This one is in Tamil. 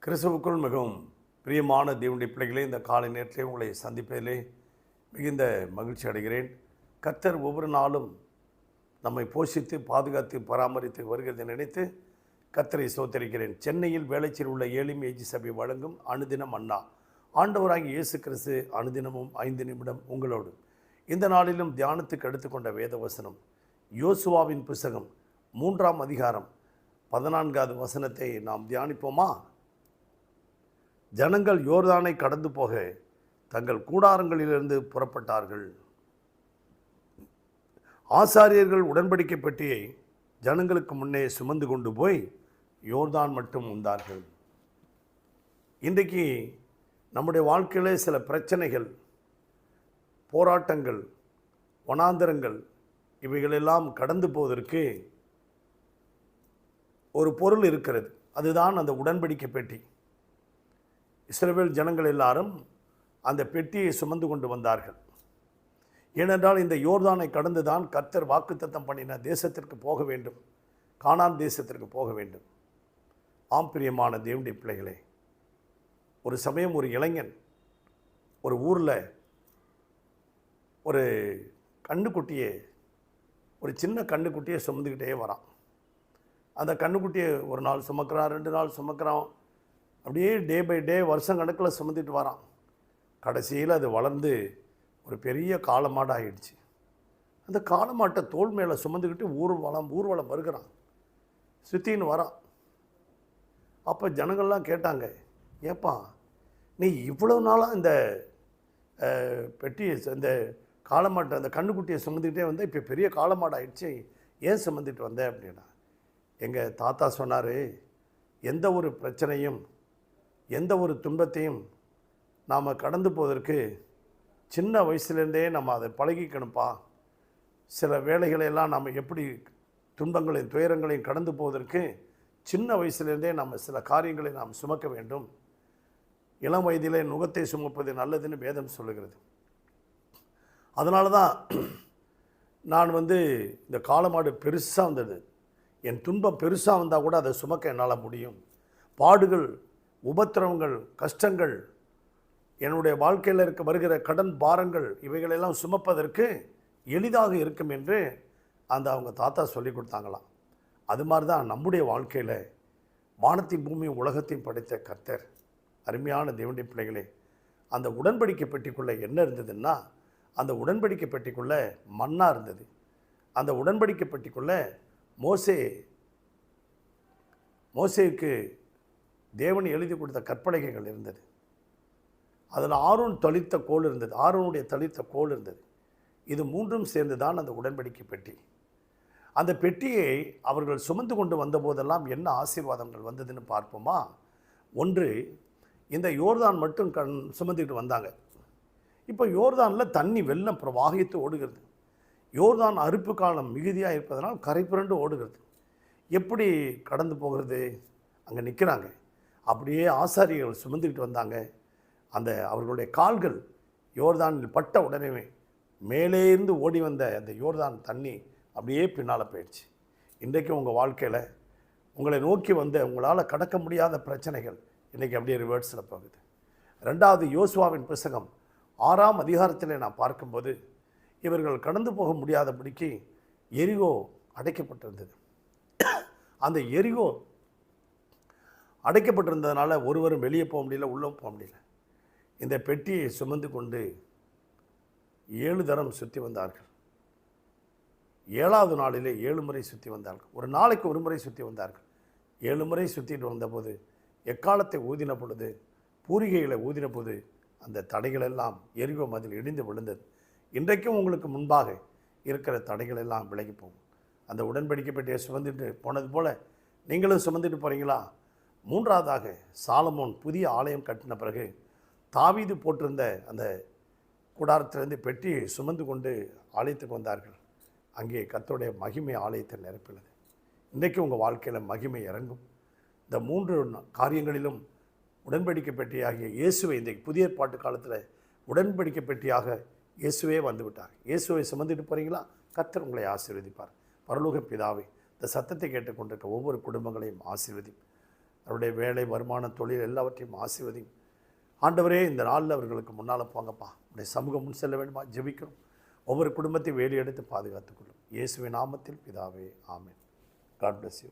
கிறிஸ்துவுக்குள் மிகவும் பிரியமான தேவனுடைய பிள்ளைகளே, இந்த காலை நேரத்திலே உங்களை சந்திப்பதிலே மிகுந்த மகிழ்ச்சி அடைகிறேன். கர்த்தர் ஒவ்வொரு நாளும் நம்மை போஷித்து பாதுகாத்து பராமரித்து வருகிறதை நினைத்து கர்த்தரை ஸ்தோத்திரிக்கிறேன். சென்னையில் வேளச்சேரியில் உள்ள ஏலிம் ஏஜி சபை வழங்கும் அனுதினம் அண்ணா. ஆண்டவராகிய இயேசு கிறிஸ்து அனுதினமும் 5 நிமிடம் உங்களோடு. இந்த நாளிலும் தியானத்துக்கு எடுத்துக்கொண்ட வேத வசனம் யோசுவாவின் புஸ்தகம் 3ஆம் அதிகாரம் 14வது வசனத்தை நாம் தியானிப்போமா? ஜனங்கள் யோர்தானை கடந்து போக தங்கள் கூடாரங்களிலிருந்து புறப்பட்டார்கள். ஆசாரியர்கள் உடன்படிக்கை பெட்டியை ஜனங்களுக்கு முன்னே சுமந்து கொண்டு போய் யோர்தான் மட்டும் வந்தார்கள். இன்றைக்கு நம்முடைய வாழ்க்கையிலே சில பிரச்சனைகள், போராட்டங்கள், வனாந்தரங்கள் இவைகளெல்லாம் கடந்து போவதற்கு ஒரு பொருள் இருக்கிறது. அதுதான் அந்த உடன்படிக்கை பெட்டி. இஸ்ரவேல் ஜனங்கள் எல்லாரும் அந்த பெட்டியை சுமந்து கொண்டு வந்தார்கள். ஏனென்றால் இந்த யோர்தானை கடந்து தான் கர்த்தர் வாக்குத்தத்தம் பண்ணின தேசத்திற்கு போக வேண்டும், கானான் தேசத்திற்கு போக வேண்டும். ஆம் பிரியமான தேவனுடைய பிள்ளைகளே, ஒரு சமயம் ஒரு இளைஞன் ஒரு ஊரில் ஒரு கண்ணுக்குட்டியை, ஒரு சின்ன கண்ணுக்குட்டியை சுமந்துக்கிட்டே வரான். அந்த கண்ணுக்குட்டியை ஒரு நாள் சுமக்கிறான், 2 நாள் சுமக்கிறான். அப்படியே டே பை டே வருஷம் கணக்கில் சுமந்துட்டு வரான். கடைசியில் அது வளர்ந்து ஒரு பெரிய காளமாடு ஆகிடுச்சு. அந்த காளமாட்டை தோள் மேலே சுமந்துக்கிட்டு ஊர்வலம் வருகிறான், சுற்றின்னு வரான். அப்போ ஜனங்கள்லாம் கேட்டாங்க, ஏப்பா நீ இவ்வளோ நாளாக இந்த பெட்டியை, இந்த காளமாட்டை, அந்த கண்ணுக்குட்டியை சுமந்துக்கிட்டே வந்த, இப்போ பெரிய காளமாடு ஆகிடுச்சு, ஏன் சுமந்துட்டு வந்த அப்படின்னா, எங்கள் தாத்தா சொன்னார், எந்த ஒரு பிரச்சனையும் எந்த ஒரு துன்பத்தையும் நாம் கடந்து போவதற்கு சின்ன வயசுலேருந்தே நம்ம அதை பழகிக்கணும்ப்பா. சில வேலைகளையெல்லாம் நம்ம எப்படி துன்பங்களையும் துயரங்களையும் கடந்து போவதற்கு சின்ன வயசுலேருந்தே நம்ம சில காரியங்களை நாம் சுமக்க வேண்டும். இளம் வயதிலே நுகத்தை சுமப்பது நல்லதுன்னு வேதம் சொல்லுகிறது. அதனால தான் நான் இந்த காளமாடு பெருசாக வந்தது, என் துன்பம் பெருசாக வந்தால் கூட அதை சுமக்க என்னால் முடியும். பாடுகள், உபத்திரவங்கள், கஷ்டங்கள், என்னுடைய வாழ்க்கையில் வருகிற கடன் பாரங்கள், இவைகளெல்லாம் சுமப்பதற்கு எளிதாக இருக்கும் என்று அவங்க தாத்தா சொல்லி கொடுத்தாங்களாம். அது மாதிரி தான் நம்முடைய வாழ்க்கையில் வானத்தையும் பூமியும் உலகத்தையும் படைத்த கர்த்தர், அருமையான தேவனுடைய பிள்ளைகளே, அந்த உடன்படிக்கை பெட்டிக்குள்ளே என்ன இருந்ததுன்னா, அந்த உடன்படிக்கை பெட்டிக்குள்ளே மன்னா இருந்தது. அந்த உடன்படிக்கை பெட்டிக்குள்ளே மோசேக்கு தேவன் எழுதி கொடுத்த கற்பலகைகள் இருந்தது. அதில் ஆரோன் தளித்த கோல் இருந்தது, ஆரோனுடைய தளித்த கோல் இருந்தது. இது 3ம் சேர்ந்து தான் அந்த உடன்படிக்கை பெட்டி. அந்த பெட்டியை அவர்கள் சுமந்து கொண்டு வந்தபோதெல்லாம் என்ன ஆசீர்வாதங்கள் வந்ததுன்னு பார்ப்போமா? ஒன்று, இந்த யோர்தான் மட்டும் சுமந்துக்கிட்டு வந்தாங்க. இப்போ யோர்தானில் தண்ணி வெள்ளம் பிரவாகித்து ஓடுகிறது. யோர்தான் அறுப்பு காலம் மிகுதியாக இருப்பதனால் கரை புரண்டு ஓடுகிறது. எப்படி கடந்து போகிறது? அங்கே நிற்கிறாங்க. அப்படியே ஆசாரியர்கள் சுமந்துக்கிட்டு வந்தாங்க. அவர்களுடைய கால்கள் யோர்தானில் பட்ட உடனே மேலேருந்து ஓடி வந்த அந்த யோர்தான் தண்ணி அப்படியே பின்னால் போயிடுச்சு. இன்றைக்கு உங்கள் வாழ்க்கையில் உங்களை நோக்கி வந்த உங்களால் கடக்க முடியாத பிரச்சனைகள் இன்றைக்கி அப்படியே ரிவர்ஸில் போகுது. 2வது யோசுவாவின் புஸ்தகம் 6ஆம் அதிகாரத்தில் நான் பார்க்கும்போது, இவர்கள் கடந்து போக முடியாதபடிக்கு எரிகோ அடைக்கப்பட்டிருந்தது. அந்த எரிகோ அடைக்கப்பட்டிருந்ததுனால ஒருவரும் வெளியே போக முடியல, உள்ளே போக முடியல. இந்த பெட்டியை சுமந்து கொண்டு 7 தரம் சுற்றி வந்தார்கள். 7வது நாளிலே 7 முறை சுற்றி வந்தார்கள். ஒரு நாளைக்கு ஒரு முறை சுற்றி வந்தார்கள். 7 முறை சுற்றிட்டு வந்தபோது எக்காலத்தை ஊதின பொழுது, பூரிகைகளை ஊதின போது அந்த தடைகளெல்லாம் எரிகோ மதில் இடிந்து விழுந்தது. இன்றைக்கும் உங்களுக்கு முன்பாக இருக்கிற தடைகளெல்லாம் விலகி போகும். அந்த உடன்படிக்கை பெட்டியை சுமந்துட்டு போனது போல் நீங்களும் சுமந்துட்டு போகிறீங்களா? 3வதாக சாலமோன் புதிய ஆலயம் கட்டின பிறகு தாவீது போட்டிருந்த அந்த கூடாரத்திலிருந்து பெட்டியை சுமந்து கொண்டு ஆலயத்துக்கு வந்தார்கள். அங்கே கர்த்தருடைய மகிமை ஆலயத்தை நிரப்பினது. இன்றைக்கு உங்கள் வாழ்க்கையில் மகிமை இறங்கும். இந்த 3 காரியங்களிலும் உடன்படிக்கை பெட்டியாகிய இயேசுவை, இந்த புதிய ஏற்பாட்டு காலத்தில் உடன்படிக்கை பெட்டியாக இயேசுவே வந்துவிட்டார். இயேசுவை சுமந்துட்டு போகிறீங்களா? கர்த்தர் உங்களை ஆசீர்வதிப்பார். பரலோக பிதாவே, இந்த சத்தத்தை கேட்டுக்கொண்டிருக்க ஒவ்வொரு குடும்பங்களையும் ஆசீர்வதி. அவருடைய வேலை, வருமானம், தொழில் எல்லாவற்றையும் ஆசீர்வதியும். ஆண்டவரே, இந்த நாளில் அவர்களுக்கு முன்னால் போங்கப்பா. உடைய சமூகம் முன் செல்ல வேண்டுமா ஜெபிக்கிறோம். ஒவ்வொரு குடும்பத்தையும் வேலி எடுத்து பாதுகாத்துக்கொள்ளும். இயேசுவின் நாமத்தில் பிதாவே, ஆமென். God bless you.